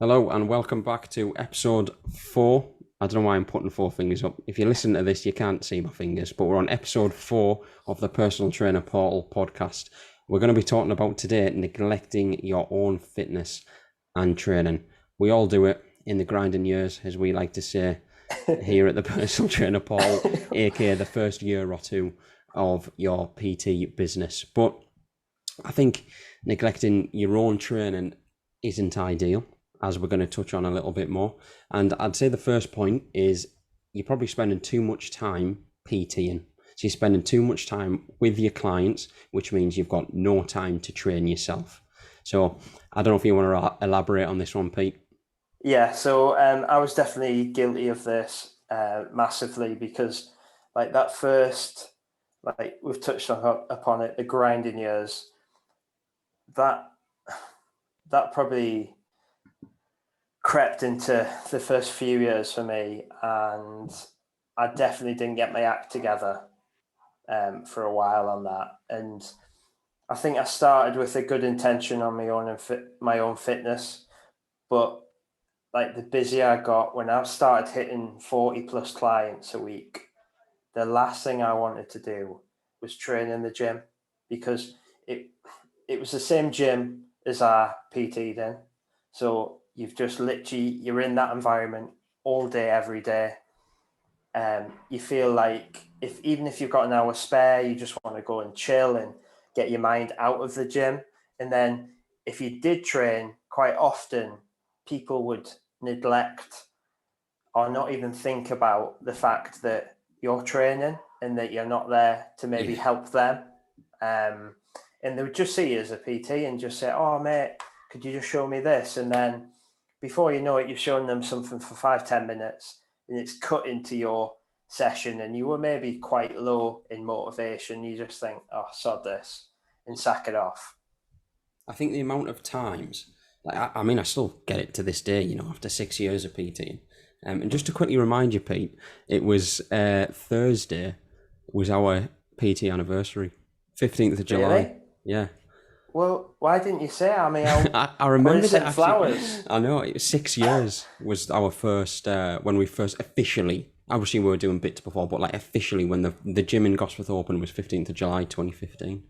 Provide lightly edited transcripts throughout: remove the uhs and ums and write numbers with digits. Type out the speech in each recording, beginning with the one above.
Hello and welcome back to episode 4. I don't know why I'm putting four fingers up. If you listen to this, you can't see my fingers, but we're on episode 4 of the Personal Trainer Portal podcast. We're going to be talking about today neglecting your own fitness and training. We all do it in the grinding years, as we like to say here at the Personal Trainer Portal, aka the first year or two of your PT business. But I think neglecting your own training isn't ideal, as we're going to touch on a little bit more. And I'd say the first point is you're probably spending too much time PTing. So you're spending too much time with your clients, which means you've got no time to train yourself. So I don't know if you want to elaborate on this one, Pete. Yeah, so I was definitely guilty of this massively because like that first, like we've touched upon it, the grinding years, that that probably crept into the first few years for me, and I definitely didn't get my act together for a while on that. And I think I started with a good intention on my own fitness, but like the busier I got, when I started hitting 40 plus clients a week, the last thing I wanted to do was train in the gym because it was the same gym as our PT then. So you've just literally, you're in that environment all day, every day. You feel like even if you've got an hour spare, you just want to go and chill and get your mind out of the gym. And then if you did train, quite often people would neglect or not even think about the fact that you're training and that you're not there to maybe help them. And they would just see you as a PT and just say, "Oh, mate, could you just show me this?" And then before you know it, you've shown them something for 5-10 minutes and it's cut into your session and you were maybe quite low in motivation. You just think, "Oh, sod this," and sack it off. I think the amount of times, I still get it to this day, after 6 years of PTing. And just to quickly remind you, Pete, it was Thursday was our PT anniversary, 15th of July. Really? Yeah. Well, why didn't you say? I mean, I would have remembered it sent actually. flowers. I know, it was 6 years was our first, when we first officially, obviously we were doing bits before, but like officially when the gym in Gosforth opened was 15th of July 2015.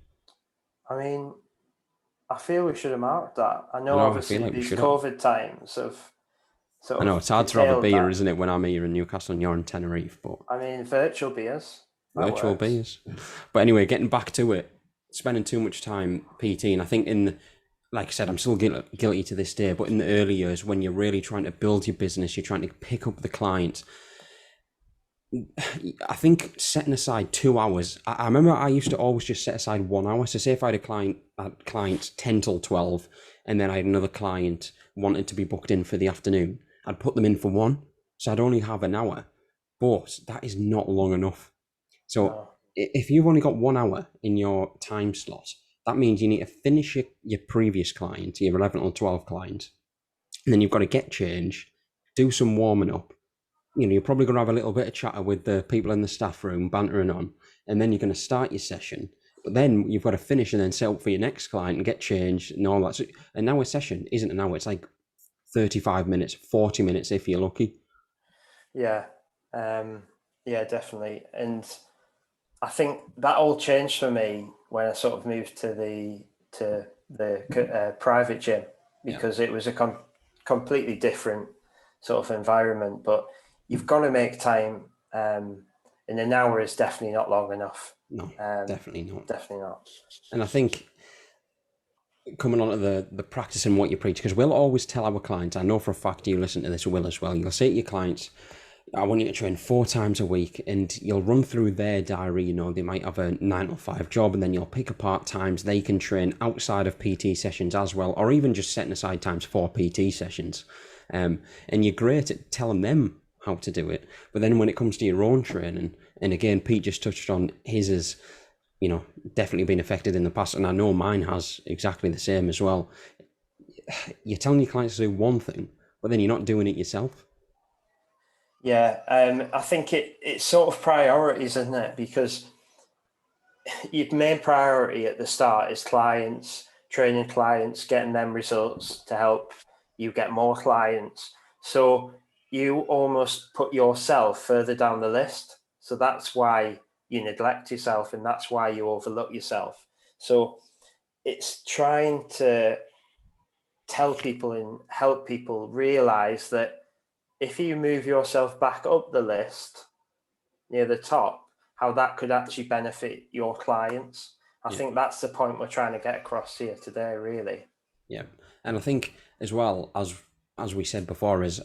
I mean, I feel we should have marked that. I I know know, I feel obviously like we these should have. COVID times have I sort know of it's hard to have a curtailed beer, that. isn't it, when I'm here in Newcastle and you're in Tenerife, but I mean, virtual beers, that virtual works. beers. But anyway, getting back to it, spending too much time PTing. I think like I said, I'm still guilty to this day, but in the early years when you're really trying to build your business, you're trying to pick up the clients. I think setting aside 2 hours. I remember I used to always just set aside 1 hour. So say if I had client 10 till 12, and then I had another client wanted to be booked in for the afternoon, I'd put them in for one. So I'd only have an hour, but that is not long enough. So No. if you've only got 1 hour in your time slot, that means you need to finish your previous client, your 11 or 12 client, and then you've got to get changed, do some warming up. You're probably going to have a little bit of chatter with the people in the staff room, bantering on, and then you're going to start your session. But then you've got to finish and then set up for your next client and get changed and all that. So an hour session isn't an hour. It's like 35 minutes, 40 minutes if you're lucky. Yeah, yeah, definitely. And I think that all changed for me when I sort of moved to the private gym because it was a completely different sort of environment. But you've got to make time, and an hour is definitely not long enough. No, definitely not. Definitely not. And I think coming on to the practicing what you preach, because we'll always tell our clients, I know for a fact you listen to this, Will, as well, you'll say to your clients, I want you to train 4 times a week, and you'll run through their diary. They might have a 9 to 5 job, and then you'll pick apart times they can train outside of PT sessions as well, or even just setting aside times for PT sessions. And you're great at telling them how to do it. But then when it comes to your own training, and again, Pete just touched on his as, definitely been affected in the past, and I know mine has exactly the same as well. You're telling your clients to do one thing, but then you're not doing it yourself. Yeah, I think it's sort of priorities, isn't it? Because your main priority at the start is clients, training clients, getting them results to help you get more clients. So you almost put yourself further down the list. So that's why you neglect yourself, and that's why you overlook yourself. So it's trying to tell people and help people realize that if you move yourself back up the list near the top, how that could actually benefit your clients. I think that's the point we're trying to get across here today, really. Yeah. And I think as well, as we said before, is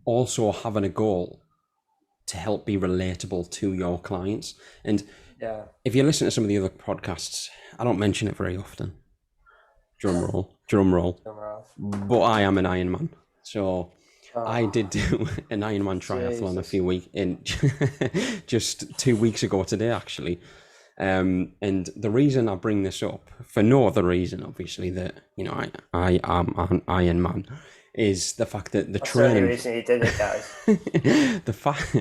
also having a goal to help be relatable to your clients. And if you listen to some of the other podcasts, I don't mention it very often. Drum roll. But I am an Ironman. So I did do an Ironman triathlon a few weeks in just 2 weeks ago today, actually. And the reason I bring this up, for no other reason, obviously, that, you know, I am an Ironman, is the fact that the training... That's the only reason you did it, guys. The fact...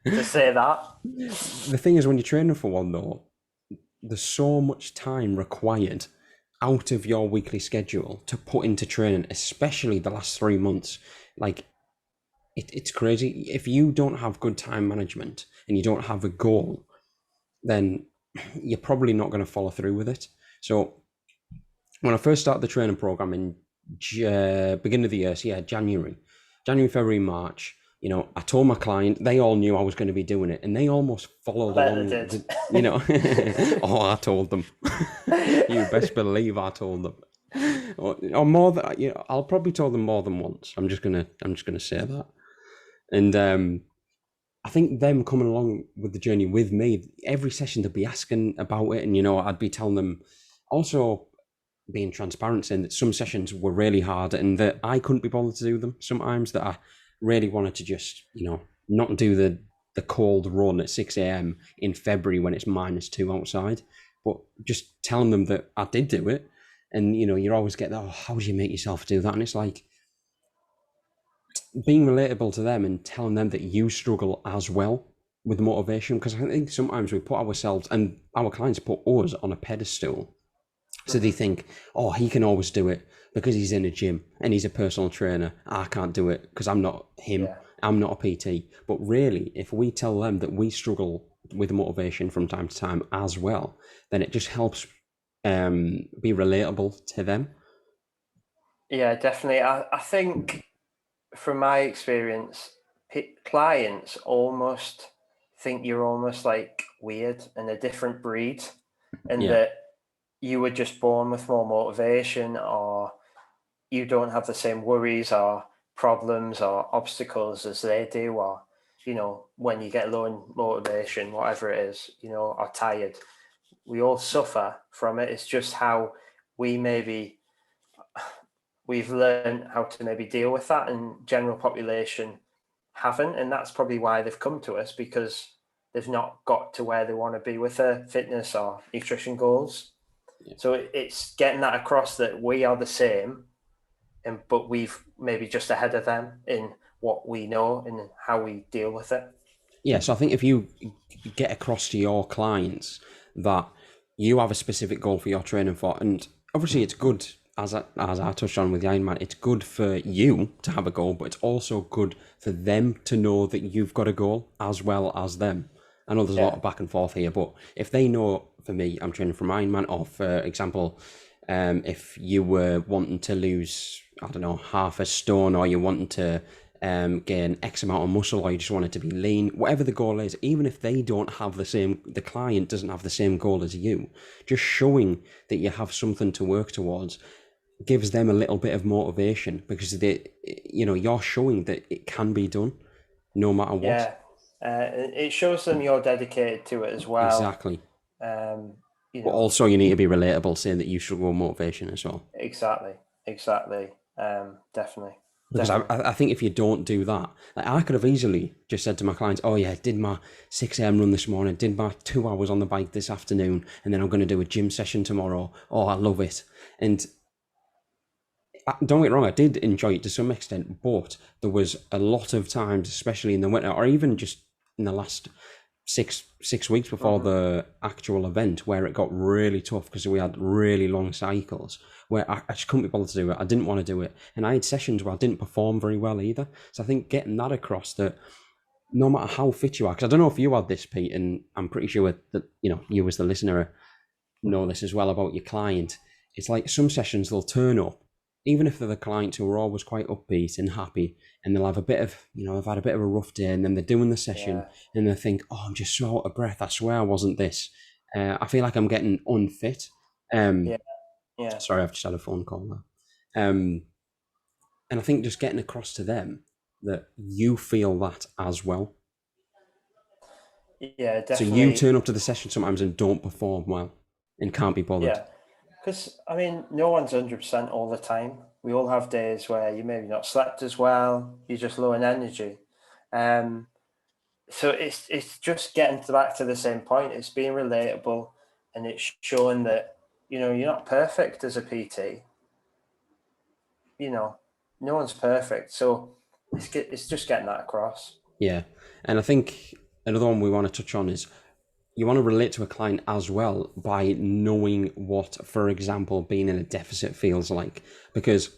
To say that. The thing is, when you're training for one, though, there's so much time required out of your weekly schedule to put into training, especially the last 3 months. Like, it's crazy. If you don't have good time management and you don't have a goal, then you're probably not going to follow through with it. So when I first started the training program in beginning of the year, so yeah, January, February, March, you know, I told my client, they all knew I was going to be doing it, and they almost followed along. You know, oh, I told them. You best believe I told them. Or more than, you know, I'll probably told them more than once. I'm just gonna say that. And I think them coming along with the journey with me, every session they'd be asking about it, and, you know, I'd be telling them, also being transparent, saying that some sessions were really hard and that I couldn't be bothered to do them sometimes, that I really wanted to just, you know, not do the cold run at 6 a.m. in February when it's -2 outside, but just telling them that I did do it. And, you know, you always get that, oh, how would you make yourself do that? And it's like, being relatable to them and telling them that you struggle as well with motivation, because I think sometimes we put ourselves, and our clients put us, on a pedestal. So they think, oh, he can always do it because he's in a gym and he's a personal trainer. I can't do it because I'm not him. Yeah. I'm not a PT. But really, if we tell them that we struggle with motivation from time to time as well, then it just helps be relatable to them. Yeah, definitely. I think from my experience, clients almost think you're almost like weird and a different breed, and that you were just born with more motivation, or you don't have the same worries or problems or obstacles as they do, or, you know, when you get low in motivation, whatever it is, you know, or tired, we all suffer from it. It's just how we've learned how to maybe deal with that, and general population haven't. And that's probably why they've come to us, because they've not got to where they want to be with their fitness or nutrition goals. Yeah. So it's getting that across that we are the same, but we've maybe just ahead of them in what we know and how we deal with it. Yeah, so I think if you get across to your clients that you have a specific goal for your training for, and obviously it's good, as I touched on with the Ironman, it's good for you to have a goal, but it's also good for them to know that you've got a goal as well as them. I know there's a lot of back and forth here, but if they know, for me, I'm training for Ironman, or for example, if you were wanting to lose, I don't know, half a stone, or you're wanting to gain X amount of muscle, or you just want it to be lean, whatever the goal is, even if they don't have the client doesn't have the same goal as you, just showing that you have something to work towards gives them a little bit of motivation, because you're showing that it can be done no matter what. Yeah, it shows them you're dedicated to it as well. Exactly. But also you need to be relatable, saying that you struggle with motivation as well. Exactly. Definitely. Because I think if you don't do that, like, I could have easily just said to my clients, oh yeah, I did my 6 a.m. run this morning, did my 2 hours on the bike this afternoon, and then I'm going to do a gym session tomorrow. Oh, I love it. And don't get me wrong, I did enjoy it to some extent, but there was a lot of times, especially in the winter, or even just in the last six weeks before the actual event, where it got really tough because we had really long cycles where I just couldn't be bothered to do it. I didn't want to do it, and I had sessions where I didn't perform very well either. So I think getting that across, that no matter how fit you are, because I don't know if you had this, Pete, and I'm pretty sure that you as the listener know this as well about your client. It's like some sessions they'll turn up, even if they're the clients who are always quite upbeat and happy, and they'll have a bit of, they've had a bit of a rough day, and then they're doing the session and they think, oh, I'm just so out of breath. I swear I wasn't this. I feel like I'm getting unfit. Sorry, I've just had a phone call there. And I think just getting across to them that you feel that as well. Yeah, definitely. So you turn up to the session sometimes and don't perform well and can't be bothered. Yeah, because I mean, no one's 100% all the time. We all have days where you maybe not slept as well. You're just low in energy. So it's just getting back to the same point. It's being relatable, and it's showing that you're not perfect as a PT. No one's perfect. So it's just getting that across. Yeah, and I think another one we want to touch on is you want to relate to a client as well by knowing what, for example, being in a deficit feels like, because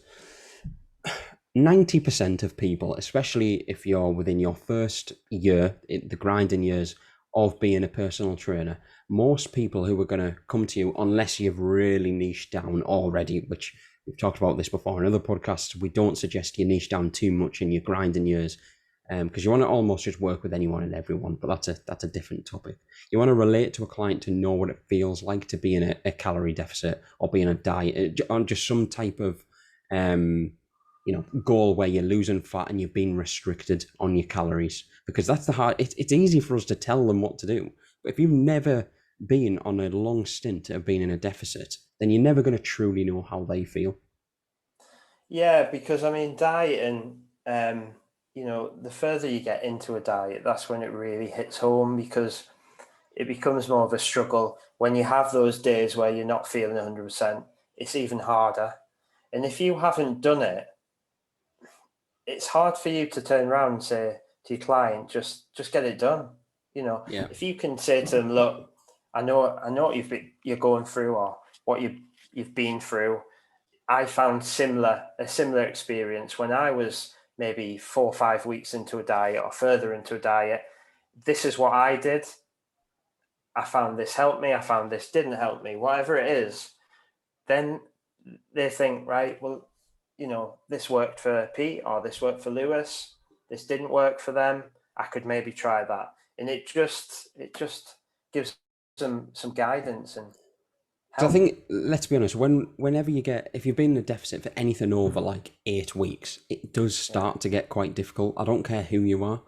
90% of people, especially if you're within your first year, the grinding years of being a personal trainer, most people who are going to come to you, unless you've really niched down already, which we've talked about this before in other podcasts, we don't suggest you niche down too much in your grinding years, because you want to almost just work with anyone and everyone, but that's a different topic. You want to relate to a client to know what it feels like to be in a calorie deficit or be in a diet, on just some type of goal where you're losing fat and you're being restricted on your calories, because that's the hard. It's easy for us to tell them what to do, but if you've never been on a long stint of being in a deficit, then you're never going to truly know how they feel. Yeah, because I mean, dieting, the further you get into a diet, that's when it really hits home, because it becomes more of a struggle. When you have those days where you're not feeling 100%, it's even harder. And if you haven't done it, it's hard for you to turn around and say to your client, just get it done. If you can say to them, look, I know what you're going through, or what you've been through. I found a similar experience when I was maybe 4 or 5 weeks into a diet or further into a diet. This is what I did. I found this helped me. I found this didn't help me. Whatever it is, then they think, right, well, this worked for Pete, or this worked for Lewis. This didn't work for them. I could maybe try that. And it just gives them some guidance and help. I think, let's be honest, whenever if you've been in a deficit for anything over like 8 weeks, it does start to get quite difficult. I don't care who you are.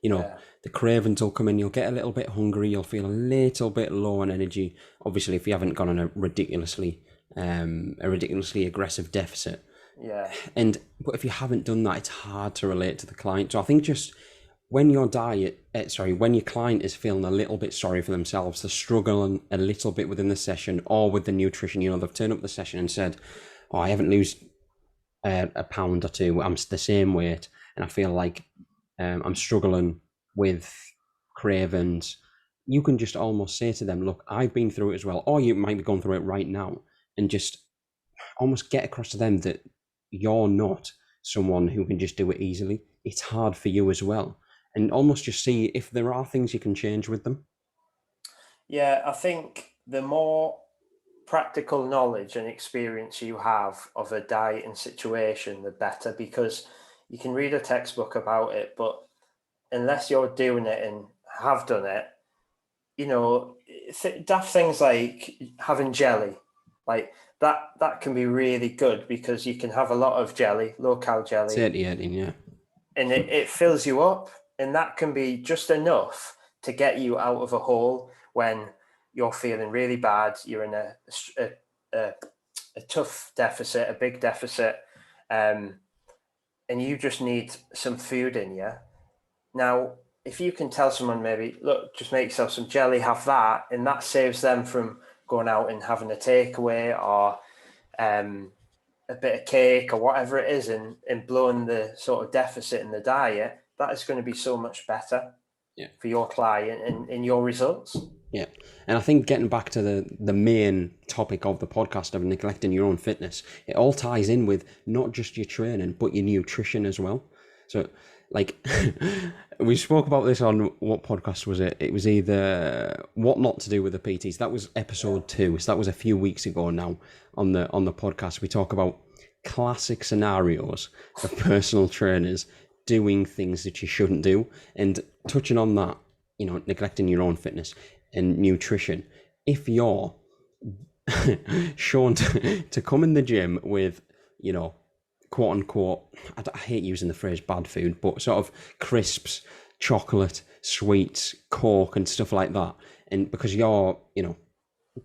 The cravings will come in, you'll get a little bit hungry, you'll feel a little bit low on energy. Obviously, if you haven't gone on a ridiculously aggressive deficit. Yeah. But if you haven't done that, it's hard to relate to the client. So I think just when your when your client is feeling a little bit sorry for themselves, they're struggling a little bit within the session or with the nutrition, they've turned up the session and said, oh, I haven't lost a pound or two, I'm the same weight, and I feel like I'm struggling with cravings. You can just almost say to them, look, I've been through it as well, or you might be going through it right now, and just almost get across to them that you're not someone who can just do it easily. It's hard for you as well. And almost just see if there are things you can change with them. Yeah, I think the more practical knowledge and experience you have of a dieting situation, the better, because you can read a textbook about it, but unless you're doing it and have done it, daft things like having jelly, like that can be really good, because you can have a lot of jelly, low-cal jelly. 30, yeah. And it fills you up, and that can be just enough to get you out of a hole when you're feeling really bad. You're in a tough deficit, a big deficit, and you just need some food in you. Now, if you can tell someone, maybe, look, just make yourself some jelly, have that, and that saves them from going out and having a takeaway or a bit of cake or whatever it is, and blowing the sort of deficit in the diet, that is going to be so much better. for your client and in your results. Yeah. And I think getting back to the main topic of the podcast of neglecting your own fitness, it all ties in with not just your training, but your nutrition as well. So, like, we spoke about this on what podcast was it? It was either What Not to Do with the PTs. That was episode 2. So that was a few weeks ago now on the podcast. We talk about classic scenarios of personal trainers doing things that you shouldn't do. And touching on that, neglecting your own fitness and nutrition. If you're shown to come in the gym with, quote unquote, I hate using the phrase bad food, but sort of crisps, chocolate, sweets, Coke and stuff like that. And because you're,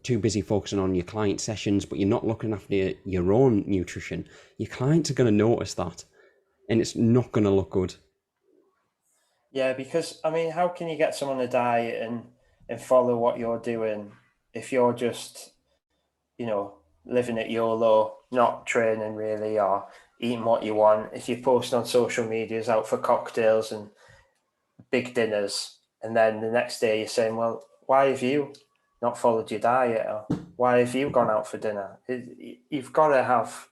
too busy focusing on your client sessions, but you're not looking after your own nutrition, your clients are going to notice that and it's not going to look good. Yeah, because, how can you get someone to diet and follow what you're doing if you're just, living at YOLO, not training really, or eating what you want? If you post on social medias out for cocktails and big dinners, and then the next day you're saying, well, why have you not followed your diet? Or why have you gone out for dinner? You've got to have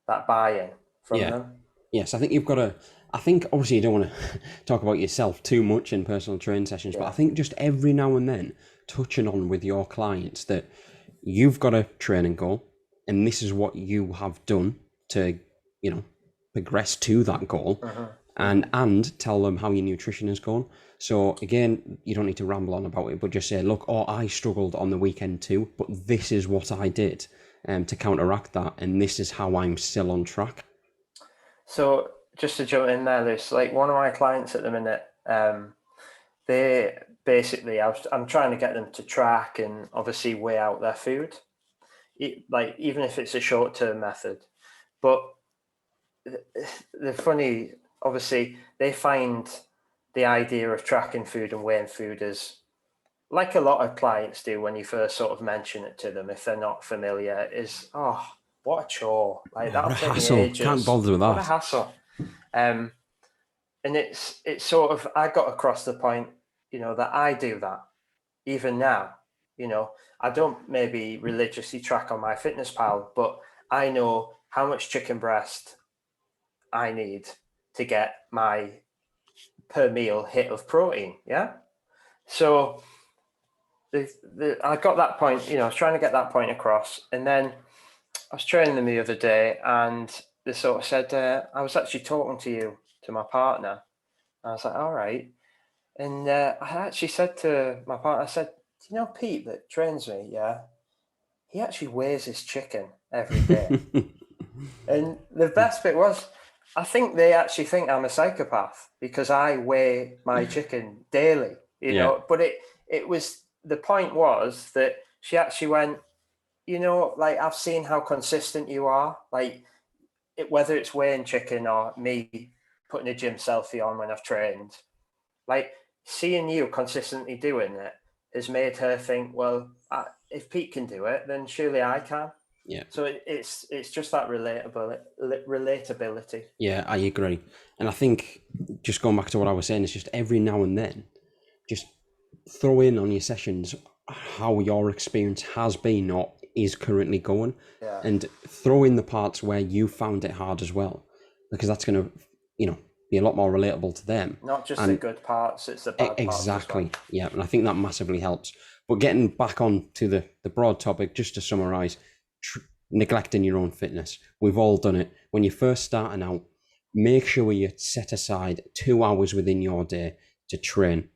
that buy-in from them. Yes, I think you've got to. I think obviously you don't want to talk about yourself too much in personal training sessions, but I think just every now and then touching on with your clients that you've got a training goal and this is what you have done to, progress to that goal, and tell them how your nutrition has gone. So again, you don't need to ramble on about it, but just say, look, I struggled on the weekend too, but this is what I did to counteract that, and this is how I'm still on track. So just to jump in there, Lewis, like one of my clients at the minute, they basically, I'm trying to get them to track and obviously weigh out their food, even if it's a short-term method. But the funny, obviously, they find the idea of tracking food and weighing food as, like a lot of clients do when you first sort of mention it to them, if they're not familiar, is, oh, what a chore. Like, that'll take me ages. Can't bother with that. What a hassle. And it's sort of, I got across the point, that I do that even now. I don't maybe religiously track on MyFitnessPal, but I know how much chicken breast I need to get my per meal hit of protein. Yeah. So I got that point, I was trying to get that point across, and then I was training them the other day and they sort of said, I was actually talking to my partner. I was like, all right. And I actually said to my partner, I said, do you know Pete that trains me? Yeah. He actually weighs his chicken every day. And the best bit was, I think they actually think I'm a psychopath because I weigh my chicken daily, but it was, the point was that she actually went, like, I've seen how consistent you are, like whether it's weighing chicken or me putting a gym selfie on when I've trained, like seeing you consistently doing it has made her think, well, if Pete can do it, then surely I can. Yeah. So it's just that relatability. Yeah, I agree. And I think just going back to what I was saying, it's just every now and then, just throw in on your sessions how your experience has been or is currently going, and throw in the parts where you found it hard as well, because that's going to, be a lot more relatable to them. Not just the good parts, it's the bad parts. Exactly. Yeah, and I think that massively helps. But getting back on to the broad topic, just to summarize, neglecting your own fitness. We've all done it. When you're first starting out, make sure you set aside 2 hours within your day to train.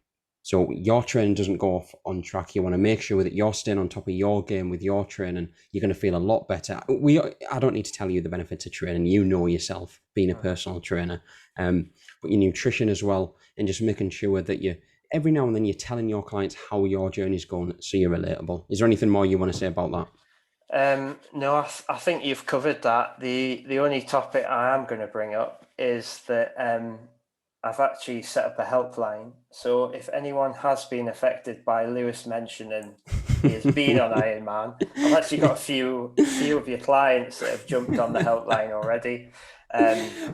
So your training doesn't go off on track. You want to make sure that you're staying on top of your game with your training. You're going to feel a lot better. I don't need to tell you the benefits of training. You know yourself, being a personal trainer. But your nutrition as well, and just making sure that every now and then you're telling your clients how your journey's going, so you're relatable. Is there anything more you want to say about that? No, I think you've covered that. The only topic I am going to bring up is that I've actually set up a helpline. So if anyone has been affected by Lewis mentioning he has been on Iron Man, I've actually got a few of your clients that have jumped on the helpline already.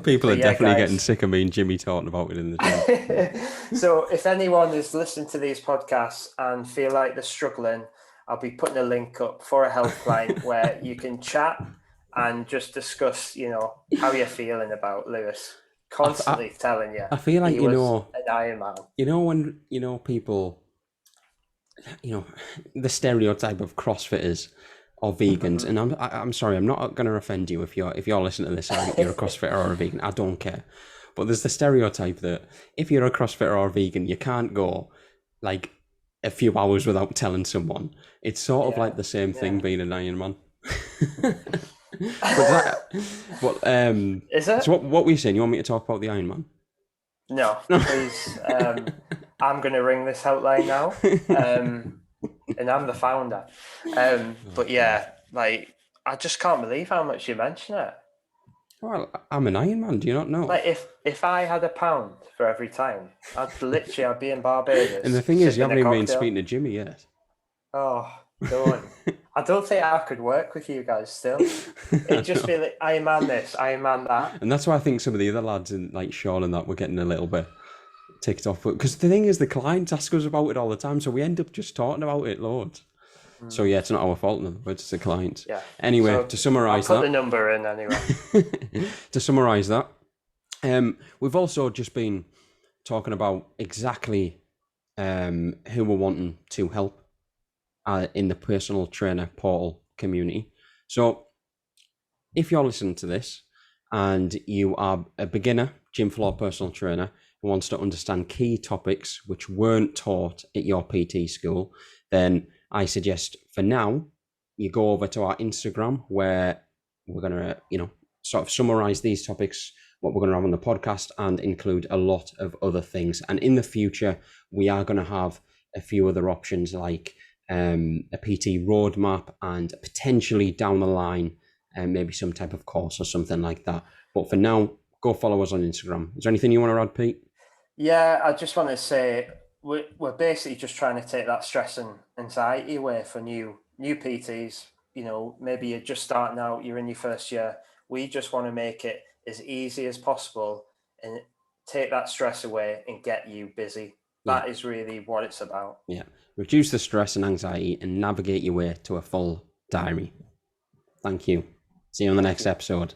People are definitely guys, getting sick of me and Jimmy talking about it in the gym. So if anyone is listening to these podcasts and feel like they're struggling, I'll be putting a link up for a helpline where you can chat and just discuss, how you're feeling about Lewis. Constantly telling you. I feel like, he was an Iron Man. When, people, the stereotype of CrossFitters or vegans, and I'm sorry, I'm not going to offend you if you're listening to this and you're a CrossFitter or a vegan. I don't care. But there's the stereotype that if you're a CrossFitter or a vegan, you can't go like a few hours without telling someone. It's sort of like the same thing being an Iron Man. Is it? So what were you saying? You want me to talk about the Iron Man? No, please. I'm going to ring this helpline now, and I'm the founder. But yeah, like I just can't believe how much you mention it. Well, I'm an Iron Man. Do you not know? Like if I had £1 for every time, I'd be in Barbados. And the thing is, you haven't even been speaking to Jimmy yet. Oh, don't. I don't think I could work with you guys still. It'd just be like Iron Man this, Iron Man that. And that's why I think some of the other lads, in like Sean and that, were getting a little bit ticked off. Because the thing is, the clients ask us about it all the time, so we end up just talking about it loads. So yeah, it's not our fault, in other words, it's the clients. Yeah. Anyway, so, to summarise I'll put the number in anyway. To summarise that, we've also just been talking about exactly who we're wanting to help in the personal trainer portal community. So if you're listening to this and you are a beginner gym floor personal trainer who wants to understand key topics which weren't taught at your PT school, then I suggest for now you go over to our Instagram where we're going to, sort of summarize these topics, what we're going to have on the podcast, and include a lot of other things. And in the future, we are going to have a few other options like a PT roadmap and potentially down the line, maybe some type of course or something like that. But for now, go follow us on Instagram. Is there anything you want to add, Pete? Yeah, I just want to say we're basically just trying to take that stress and anxiety away for new PTs. Maybe you're just starting out, you're in your first year. We just want to make it as easy as possible and take that stress away and get you busy. That is really what it's about. Yeah. Reduce the stress and anxiety and navigate your way to a full diary. Thank you. See you on the next episode.